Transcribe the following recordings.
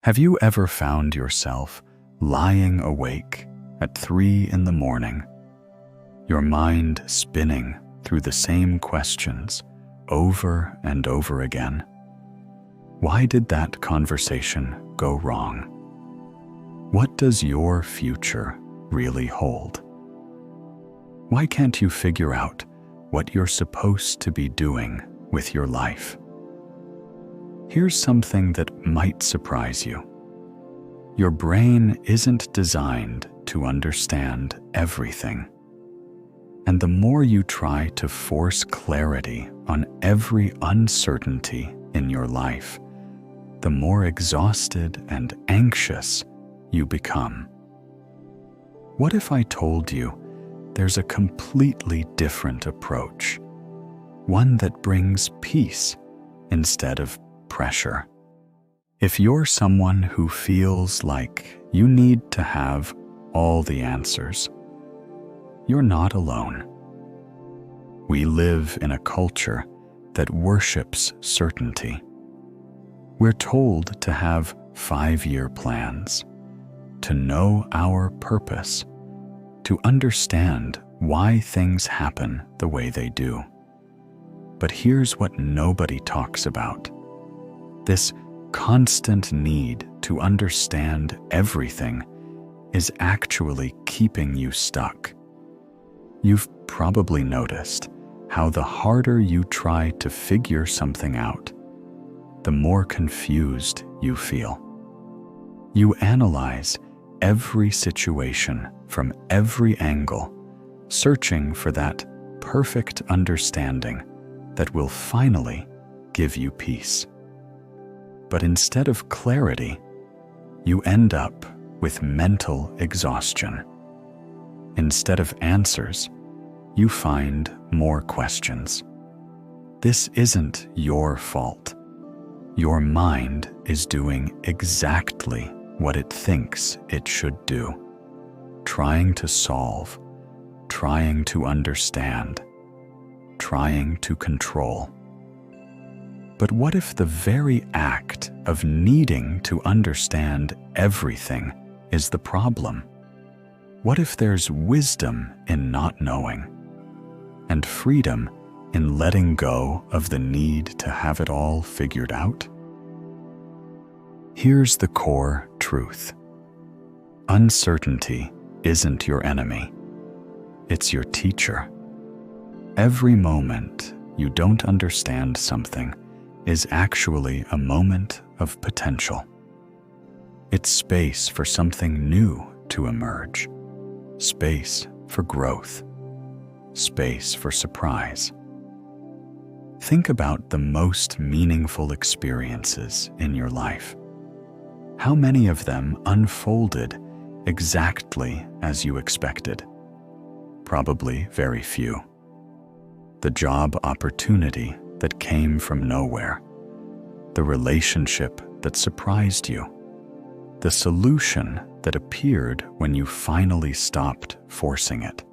Have you ever found yourself lying awake at 3 in the morning, your mind spinning through the same questions over and over again? Why did that conversation go wrong? What does your future really hold? Why can't you figure out what you're supposed to be doing with your life? Here's something that might surprise you. Your brain isn't designed to understand everything. And the more you try to force clarity on every uncertainty in your life, the more exhausted and anxious you become. What if I told you there's a completely different approach, one that brings peace instead of pressure? If you're someone who feels like you need to have all the answers, you're not alone. We live in a culture that worships certainty. We're told to have 5-year plans, to know our purpose, to understand why things happen the way they do. But here's what nobody talks about. This constant need to understand everything is actually keeping you stuck. You've probably noticed how the harder you try to figure something out, the more confused you feel. You analyze every situation from every angle, searching for that perfect understanding that will finally give you peace. But instead of clarity, you end up with mental exhaustion. Instead of answers, you find more questions. This isn't your fault. Your mind is doing exactly what it thinks it should do, trying to solve, trying to understand, trying to control. But what if the very act of needing to understand everything is the problem? What if there's wisdom in not knowing, and freedom in letting go of the need to have it all figured out? Here's the core truth. Uncertainty isn't your enemy. It's your teacher. Every moment you don't understand something is actually a moment of potential. It's space for something new to emerge, space for growth, space for surprise. Think about the most meaningful experiences in your life. How many of them unfolded exactly as you expected? Probably very few. The job opportunity that came from nowhere, the relationship that surprised you, the solution that appeared when you finally stopped forcing it.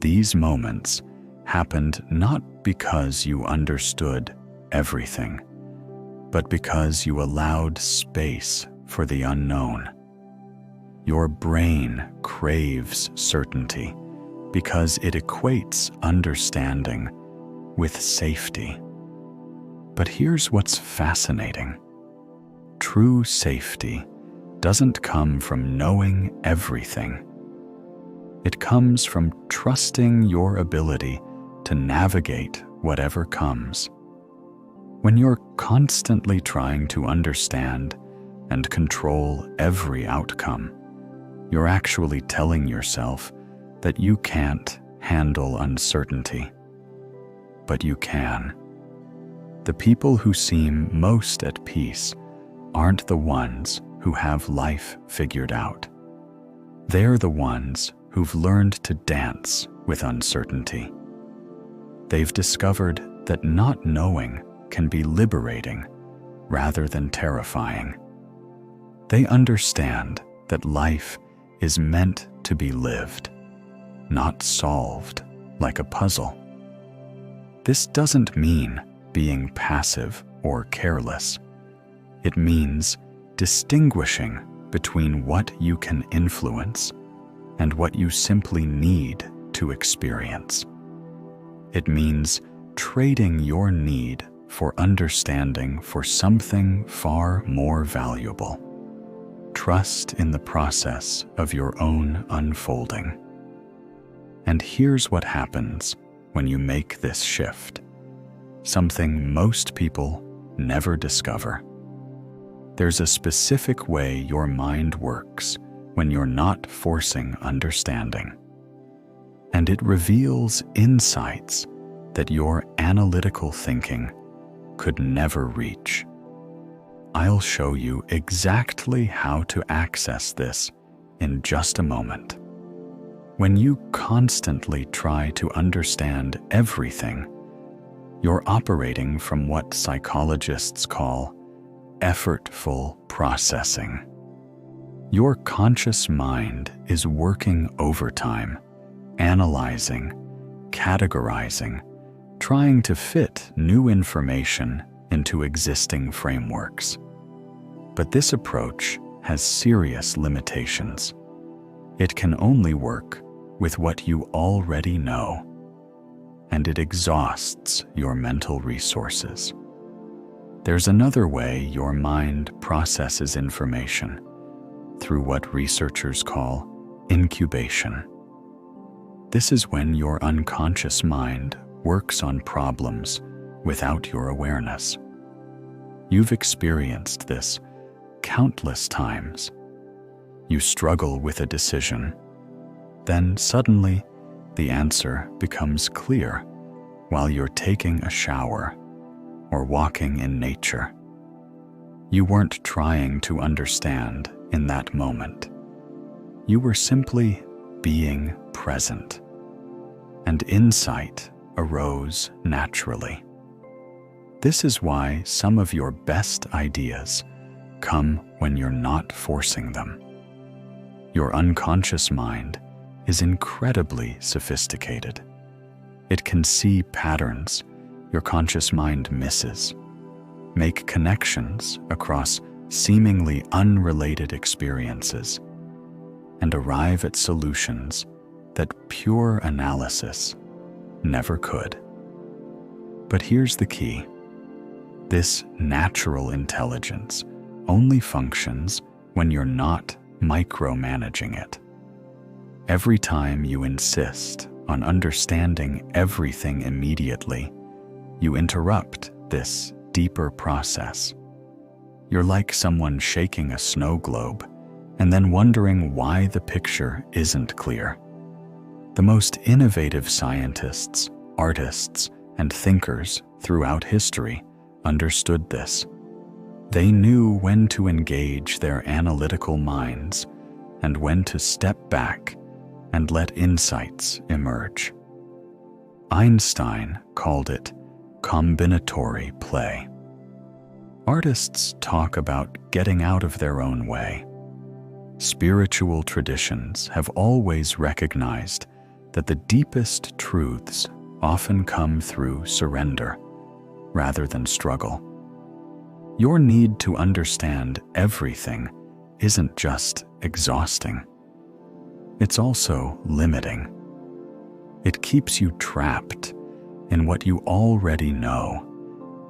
These moments happened not because you understood everything, but because you allowed space for the unknown. Your brain craves certainty because it equates understanding with safety. But here's what's fascinating. True safety doesn't come from knowing everything. It comes from trusting your ability to navigate whatever comes. When you're constantly trying to understand and control every outcome, you're actually telling yourself that you can't handle uncertainty. But you can. The people who seem most at peace aren't the ones who have life figured out. They're the ones who've learned to dance with uncertainty. They've discovered that not knowing can be liberating rather than terrifying. They understand that life is meant to be lived, not solved like a puzzle. This doesn't mean being passive or careless. It means distinguishing between what you can influence and what you simply need to experience. It means trading your need for understanding for something far more valuable. Trust in the process of your own unfolding. And here's what happens when you make this shift, something most people never discover. There's a specific way your mind works when you're not forcing understanding. And it reveals insights that your analytical thinking could never reach. I'll show you exactly how to access this in just a moment. When you constantly try to understand everything, you're operating from what psychologists call effortful processing. Your conscious mind is working overtime, analyzing, categorizing, trying to fit new information into existing frameworks. But this approach has serious limitations. It can only work with what you already know, and it exhausts your mental resources. There's another way your mind processes information, through what researchers call incubation. This is when your unconscious mind works on problems without your awareness. You've experienced this countless times. You struggle with a decision, then suddenly the answer becomes clear while you're taking a shower or walking in nature. You weren't trying to understand in that moment. You were simply being present, and insight arose naturally. This is why some of your best ideas come when you're not forcing them. Your unconscious mind is incredibly sophisticated. It can see patterns your conscious mind misses, make connections across seemingly unrelated experiences, and arrive at solutions that pure analysis never could. But here's the key. This natural intelligence only functions when you're not micromanaging it. Every time you insist on understanding everything immediately, you interrupt this deeper process. You're like someone shaking a snow globe and then wondering why the picture isn't clear. The most innovative scientists, artists, and thinkers throughout history understood this. They knew when to engage their analytical minds and when to step back and let insights emerge. Einstein called it combinatory play. Artists talk about getting out of their own way. Spiritual traditions have always recognized that the deepest truths often come through surrender rather than struggle. Your need to understand everything isn't just exhausting. It's also limiting. It keeps you trapped in what you already know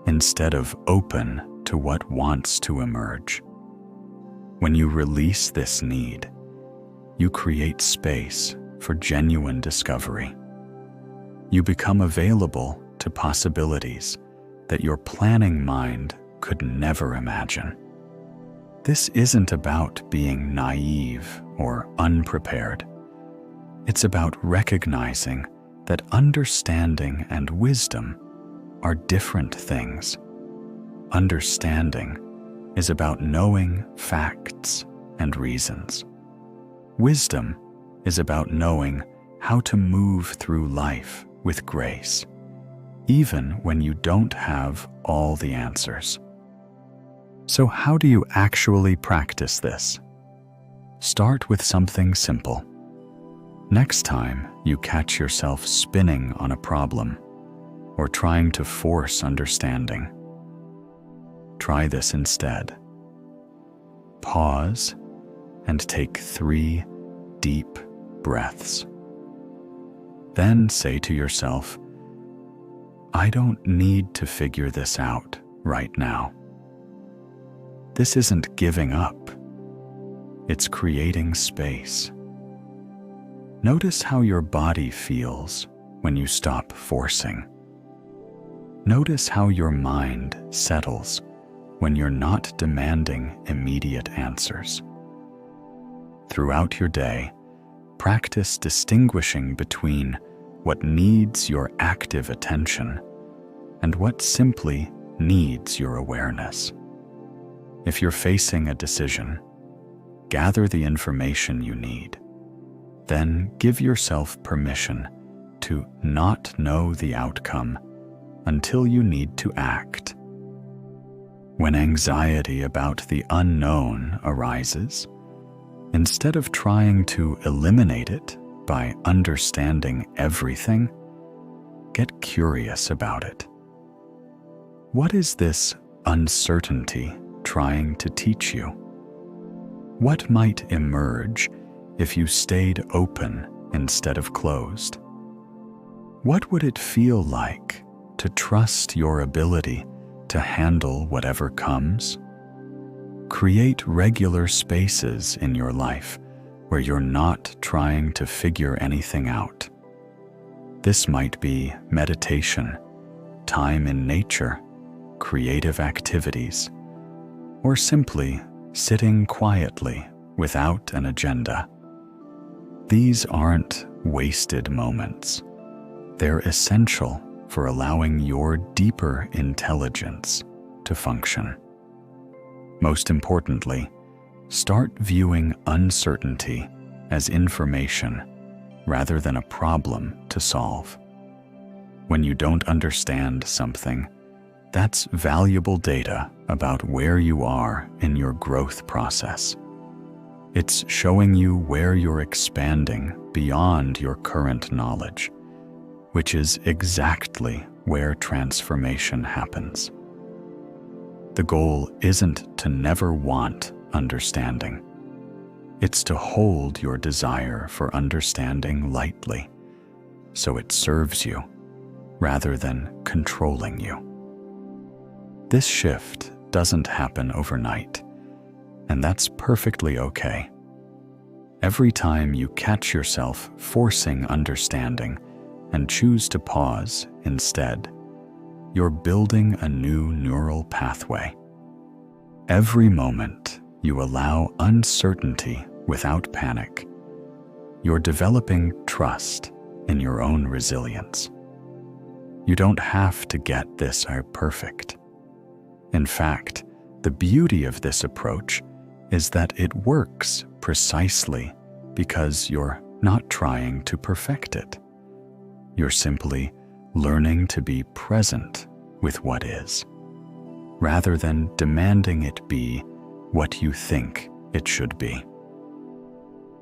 instead of open to what wants to emerge. When you release this need, you create space for genuine discovery. You become available to possibilities that your planning mind could never imagine. This isn't about being naive or unprepared. It's about recognizing that understanding and wisdom are different things. Understanding is about knowing facts and reasons. Wisdom is about knowing how to move through life with grace, even when you don't have all the answers. So how do you actually practice this? Start with something simple. Next time you catch yourself spinning on a problem or trying to force understanding, try this instead. pause and take 3 deep breaths. Then say to yourself, I don't need to figure this out right now. This isn't giving up. It's creating space. Notice how your body feels when you stop forcing. Notice how your mind settles when you're not demanding immediate answers. Throughout your day, practice distinguishing between what needs your active attention and what simply needs your awareness. If you're facing a decision, gather the information you need. Then give yourself permission to not know the outcome until you need to act. When anxiety about the unknown arises, instead of trying to eliminate it by understanding everything, get curious about it. What is this uncertainty trying to teach you? What might emerge if you stayed open instead of closed? What would it feel like to trust your ability to handle whatever comes? Create regular spaces in your life where you're not trying to figure anything out. This might be meditation, time in nature, creative activities, or simply sitting quietly without an agenda. These aren't wasted moments. They're essential for allowing your deeper intelligence to function. Most importantly, start viewing uncertainty as information rather than a problem to solve. When you don't understand something, that's valuable data about where you are in your growth process. It's showing you where you're expanding beyond your current knowledge, which is exactly where transformation happens. The goal isn't to never want understanding. It's to hold your desire for understanding lightly, so it serves you rather than controlling you. This shift doesn't happen overnight, and that's perfectly okay. Every time you catch yourself forcing understanding and choose to pause instead, you're building a new neural pathway. Every moment you allow uncertainty without panic, you're developing trust in your own resilience. You don't have to get this perfect. In fact, the beauty of this approach is that it works precisely because you're not trying to perfect it. You're simply learning to be present with what is, rather than demanding it be what you think it should be.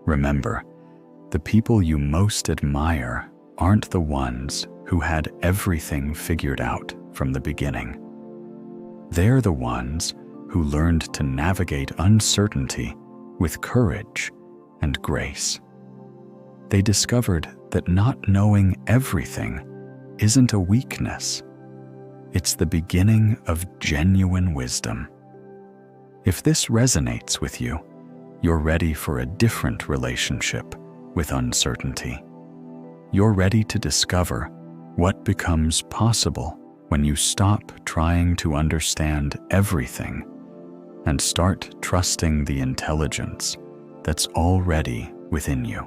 Remember, the people you most admire aren't the ones who had everything figured out from the beginning. They're the ones who learned to navigate uncertainty with courage and grace. They discovered that not knowing everything isn't a weakness. It's the beginning of genuine wisdom. If this resonates with you, you're ready for a different relationship with uncertainty. You're ready to discover what becomes possible when you stop trying to understand everything and start trusting the intelligence that's already within you.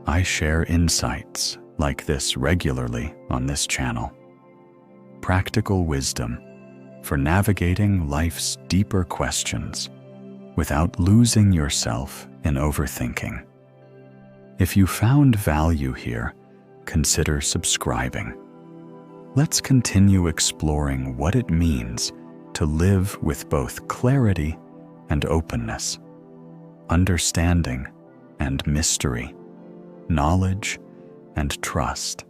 I share insights like this regularly on this channel. Practical wisdom for navigating life's deeper questions without losing yourself in overthinking. If you found value here, consider subscribing. Let's continue exploring what it means to live with both clarity and openness, understanding and mystery, knowledge and trust.